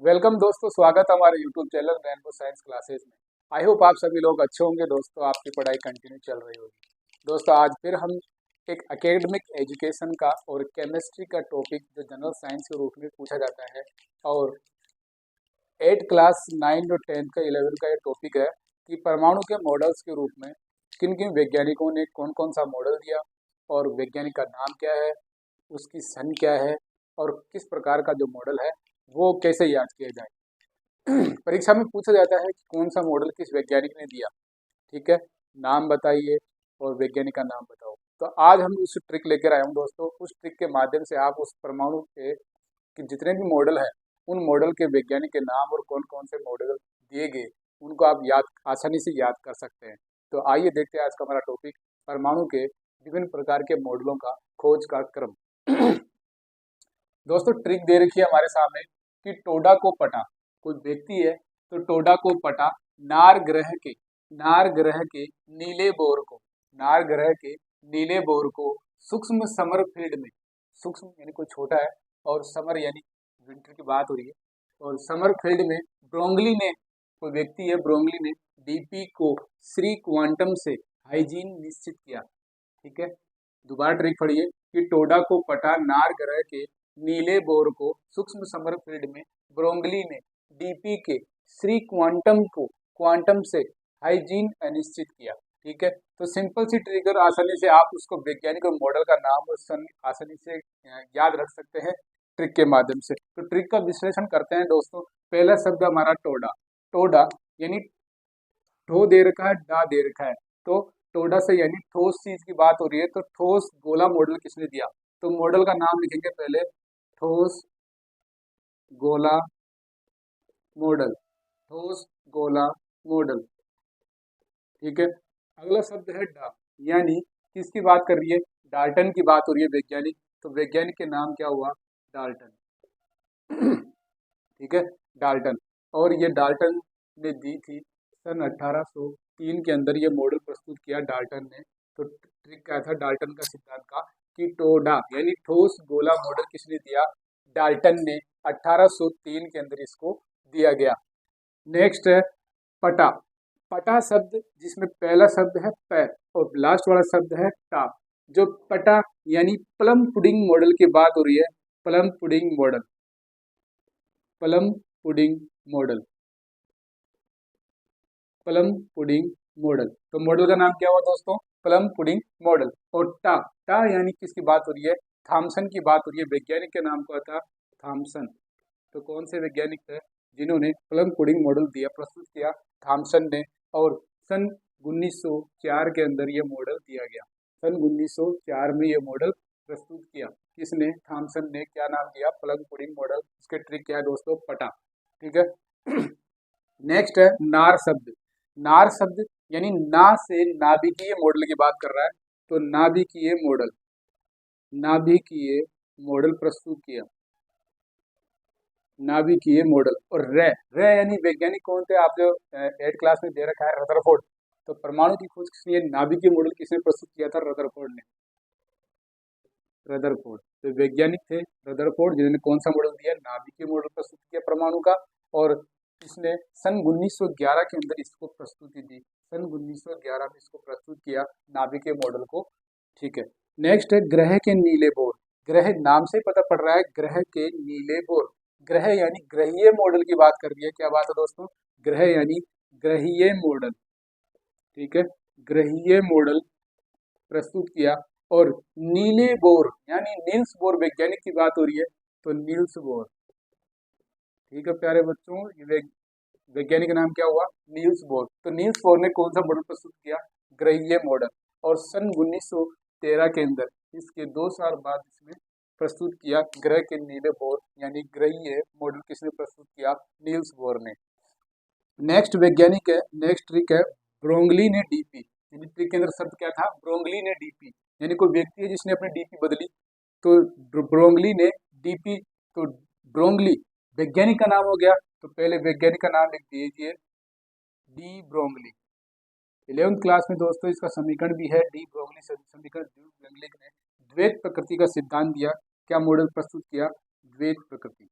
Welcome दोस्तों, स्वागत है हमारे YouTube channel Rainbow Science Classes में। आई होप आप सभी लोग अच्छे होंगे दोस्तों, आपकी पढ़ाई कंटिन्यू चल रही होगी। दोस्तों आज फिर हम एक एकेडमिक एजुकेशन का और केमिस्ट्री का टॉपिक जो जनरल साइंस के रूप में पूछा जाता है, और 8 क्लास 9 और 10 का 11 का ये टॉपिक है कि परमाणु के मॉडल्स के रूप में किन किन वैज्ञानिकों ने कौन कौन सा मॉडल दिया और वैज्ञानिक का नाम क्या है, उसकी सन क्या है और किस प्रकार का जो मॉडल है वो कैसे याद किया जाए। परीक्षा में पूछा जाता है कि कौन सा मॉडल किस वैज्ञानिक ने दिया। ठीक है, नाम बताइए और वैज्ञानिक का नाम बताओ। तो आज हम उस ट्रिक लेकर आए हूँ दोस्तों। उस ट्रिक के माध्यम से आप उस परमाणु के जितने भी मॉडल हैं उन मॉडल के वैज्ञानिक के नाम और कौन कौन से मॉडल दिए गए उनको आप याद आसानी से याद कर सकते हैं। तो आइए देखते हैं आज का हमारा टॉपिक, परमाणु के विभिन्न प्रकार के मॉडलों का खोज का क्रम। दोस्तों ट्रिक दे रखी है हमारे सामने कि टोडा को पटा, कोई व्यक्ति है तो टोडा को पटा नार ग्रह के नीले बोर को, नार ग्रह के नीले बोर को सूक्ष्म समर फील्ड में, सूक्ष्म यानी कोई छोटा है और समर यानी विंटर की बात हो रही है, और समर फील्ड में ब्रोंगली ने, कोई व्यक्ति है ब्रोंगली ने डीपी को श्री क्वांटम से हाइजीन निश्चित किया। ठीक है, दोबारा ट्रिक पढ़िए कि टोडा को पटा नार ग्रह के नीले बोर को सूक्ष्म समर फील्ड में ब्रोंगली ने डीपी के श्री क्वांटम को क्वांटम से हाइजीन अनिश्चित किया। ठीक है, तो सिंपल सी ट्रिगर, आसानी से आप उसको वैज्ञानिक और मॉडल का नाम और सन आसानी से याद रख सकते हैं ट्रिक के माध्यम से। तो ट्रिक का विश्लेषण करते हैं दोस्तों। पहला शब्द हमारा टोडा, टोडा यानी ठो दे रखा है, डा दे रखा है, तो टोडा से यानी ठोस चीज की बात हो रही है। तो ठोस गोला मॉडल किसने दिया, तो मॉडल का नाम लिखेंगे पहले, ठोस गोला मॉडल, ठोस गोला मॉडल। ठीक है, अगला शब्द है डा, यानी किसकी बात कर रही है, डाल्टन की बात हो रही है वैज्ञानिक, तो वैज्ञानिक के नाम क्या हुआ, डाल्टन। ठीक है, डाल्टन, और ये डाल्टन ने दी थी सन 1803 के अंदर ये मॉडल प्रस्तुत किया डाल्टन ने। तो ट्रिक क्या था डाल्टन का सिद्धांत का कि टोडा यानी ठोस गोला मॉडल किसने दिया, डाल्टन ने 1803 के अंदर इसको दिया गया। नेक्स्ट है पटा, पटा शब्द जिसमें पहला शब्द है पैर और लास्ट वाला शब्द है टा। जो पटा यानी प्लम पुडिंग मॉडल की बात हो रही है, plum pudding model, plum pudding model, plum pudding model. तो मॉडल का नाम क्या हुआ दोस्तों, प्लम पुडिंग मॉडल। और टा, टा यानी किसकी बात हो रही है, थॉमसन की बात हो रही है। वैज्ञानिक के नाम क्या था, थॉमसन। तो कौन से वैज्ञानिक थे जिन्होंने प्लम पुडिंग मॉडल दिया, प्रस्तुत किया, थॉमसन ने। और सन 1904 के अंदर ये मॉडल दिया गया, सन 1904 में ये मॉडल प्रस्तुत किया, किसने, थॉमसन ने। क्या नाम दिया, प्लम पुडिंग मॉडल। इसके ट्रिक क्या है दोस्तों, पटा। ठीक है। नेक्स्ट है नार शब्द, नार शब्द यानी ना से नाभिकीय मॉडल की बात कर रहा है, तो नाभिकीय मॉडल, नाभिकीय मॉडल प्रस्तुत किया, नाभिकीय मॉडल। और रे, रे यानी वैज्ञानिक कौन थे, आप जो 8 क्लास में दे रखा है, रदरफोर्ड। तो परमाणु की खोज किसने, नाभिकीय मॉडल किसने प्रस्तुत किया था, रदरफोर्ड ने, रदरफोर्ड। तो वैज्ञानिक थे रदरफोर्ड जिन्होंने कौन सा मॉडल दिया, नाभिकीय मॉडल प्रस्तुत किया परमाणु का। और इसने सन 1911 के अंदर इसको प्रस्तुति दी, सन 1911 में इसको प्रस्तुत किया नाभिकीय मॉडल को। ठीक है, नेक्स्ट है ग्रह के नीले बोर, ग्रह नाम से पता पड़ रहा है, ग्रह के नीले बोर, ग्रह यानी ग्रहीय मॉडल की बात कर रही है। क्या बात है दोस्तों, ग्रह यानी ग्रहीय मॉडल। ठीक है, ग्रहीय मॉडल प्रस्तुत किया। और नीले बोर यानी नील्स बोर वैज्ञानिक की बात हो रही है, तो नील्स बोर। ठीक है प्यारे बच्चों, ये वैज्ञानिक का नाम क्या हुआ, नील्स बोर। तो नील्स बोर ने कौन सा मॉडल प्रस्तुत किया, ग्रहीय मॉडल। और सन 1913 के अंदर इसके 2 साल बाद इसमें प्रस्तुत किया ग्रह के नीले बोर यानी ग्रहीय मॉडल किसने प्रस्तुत किया, नील्स बोर ने। नेक्स्ट वैज्ञानिक है, नेक्स्ट ट्रिक है ब्रोंगली ने डीपी, यानी ट्रिक के अंदर शब्द क्या था, ब्रोंगली ने डीपी, यानी कोई व्यक्ति है जिसने अपनी डीपी बदली, तो ब्रोंगली ने डीपी। तो ब्रोंगली वैज्ञानिक का नाम हो गया, तो पहले वैज्ञानिक का नाम लिख दीजिए, डी ब्रोंगली। 11th क्लास में दोस्तों इसका समीकरण भी है, डी ब्रोंगली समीकरण। ब्रोंगली ने द्वैत प्रकृति का सिद्धांत दिया, क्या मॉडल प्रस्तुत किया, द्वैत प्रकृति,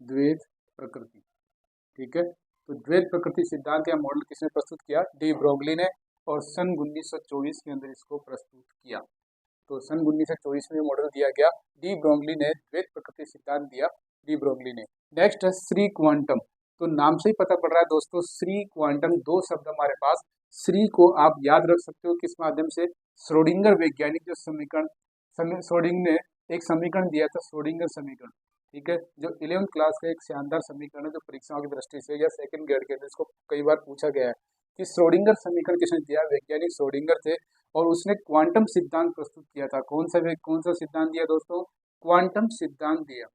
द्वैत प्रकृति। ठीक है, तो द्वैत प्रकृति सिद्धांत या मॉडल किसने प्रस्तुत किया? डी ब्रोगली ने, और सन 1924 के अंदर इसको प्रस्तुत किया। तो सन 1924 में मॉडल दिया गया, डी ब्रोगली ने द्वैत प्रकृति सिद्धांत दिया, डी ब्रोगली ने। नेक्स्ट है श्री क्वांटम। तो नाम से ही पता पड़ रहा है दोस्तों, श्री क्वांटम, दो शब्द हमारे पास। श्री को आप याद रख सकते हो किस माध्यम से? श्रोडिंगर वैज्ञानिक जो समीकरण, श्रोडिंगर ने एक समीकरण दिया था, श्रोडिंगर समीकरण। ठीक है, जो 11वीं क्लास का एक शानदार समीकरण है, जो परीक्षाओं की दृष्टि से या सेकंड ग्रेड के अंदर इसको कई बार पूछा गया है कि श्रोडिंगर समीकरण किसने दिया? वैज्ञानिक श्रोडिंगर थे, और उसने क्वांटम सिद्धांत प्रस्तुत किया था। कौन सा सिद्धांत दिया दोस्तों? क्वांटम सिद्धांत दिया,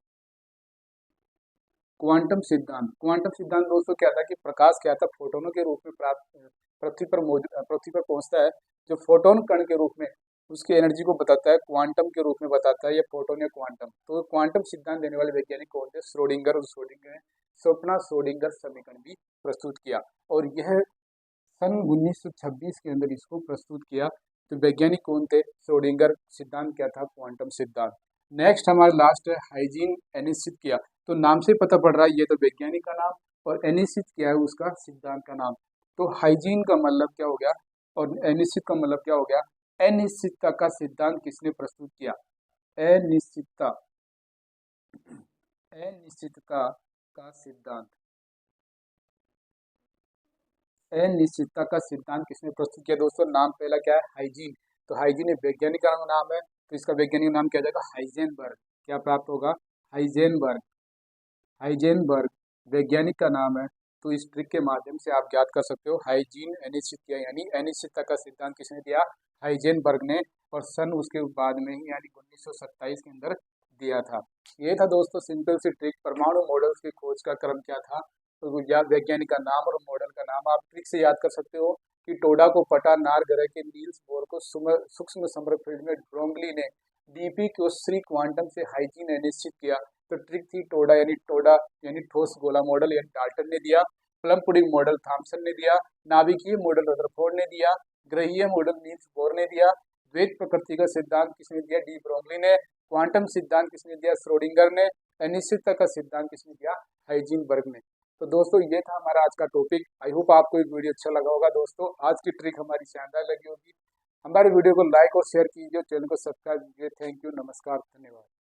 क्वांटम सिद्धांत। क्वांटम सिद्धांत दोस्तों क्या था कि प्रकाश क्या था, फोटोनों के रूप में प्राप्त पृथ्वी पर पहुंचता है। जो फोटोन कण के रूप में उसकी एनर्जी को बताता है, क्वांटम के रूप में बताता है, या प्रोटॉन या क्वांटम। तो क्वांटम सिद्धांत देने वाले वैज्ञानिक कौन थे? श्रोडिंगर। और श्रोडिंगर ने स्वप्ना श्रोडिंगर समीकरण भी प्रस्तुत किया, और यह सन 1926 के अंदर इसको प्रस्तुत किया। तो वैज्ञानिक कौन थे? श्रोडिंगर। सिद्धांत क्या था? क्वांटम सिद्धांत। नेक्स्ट हमारा लास्ट है हाइजीन अनिश्चित किया। तो नाम से पता पड़ रहा है ये तो वैज्ञानिक का नाम, और अनिश्चित क्या है उसका? सिद्धांत का नाम। तो हाइजीन का मतलब क्या हो गया, और अनिश्चित का मतलब क्या हो गया? अनिश्चितता का सिद्धांत किसने प्रस्तुत किया? अनिश्चितता, अनिश्चितता का सिद्धांत, अनिश्चितता का सिद्धांत किसने प्रस्तुत किया दोस्तों? नाम पहला क्या है? हाइजीन। तो हाइजीन एक वैज्ञानिक का नाम है, तो इसका वैज्ञानिक नाम क्या जाएगा? हाइजेनबर्ग। क्या प्राप्त होगा? हाइजेनबर्ग। हाइजेनबर्ग वैज्ञानिक का नाम है। तो इस ट्रिक के माध्यम से आप ज्ञात कर सकते हो हाइजीन अनिश्चित किया, यानी अनिश्चितता का सिद्धांत किसने दिया? हाइजेनबर्ग ने, और सन उसके बाद में ही यानी 1927 के अंदर दिया था। ये था दोस्तों सिंपल सी ट्रिक। परमाणु मॉडल्स की खोज का क्रम क्या था? तो या वैज्ञानिक का नाम और मॉडल का नाम आप ट्रिक से याद कर सकते हो कि टोडा को पटा, नार ग्रह के नील्स बोर को सूक्ष्म समृद्ध फील्ड में ब्रोंगली ने डीपी को श्री क्वांटम से हाइजीन अनिश्चित किया। तो ट्रिक थी टोडा यानी ठोस गोला मॉडल यानी डाल्टन ने दिया, प्लम पुडिंग मॉडल थॉमसन ने दिया, नाभिकीय मॉडल रदरफोर्ड ने दिया, ग्रहीय मॉडल नील्स बोर ने दिया, द्वैत प्रकृति का सिद्धांत किसने दिया? डी ब्रोगली ने, क्वांटम सिद्धांत किसने दिया? श्रोडिंगर ने, अनिश्चितता का सिद्धांत किसने दिया? हाइजीनबर्ग ने। तो दोस्तों ये था हमारा आज का टॉपिक। आई होप आपको एक वीडियो अच्छा लगा होगा। दोस्तों आज की ट्रिक हमारी शानदार लगी होगी। हमारे वीडियो को लाइक और शेयर कीजिए, चैनल को सब्सक्राइब कीजिए। थैंक यू, नमस्कार, धन्यवाद।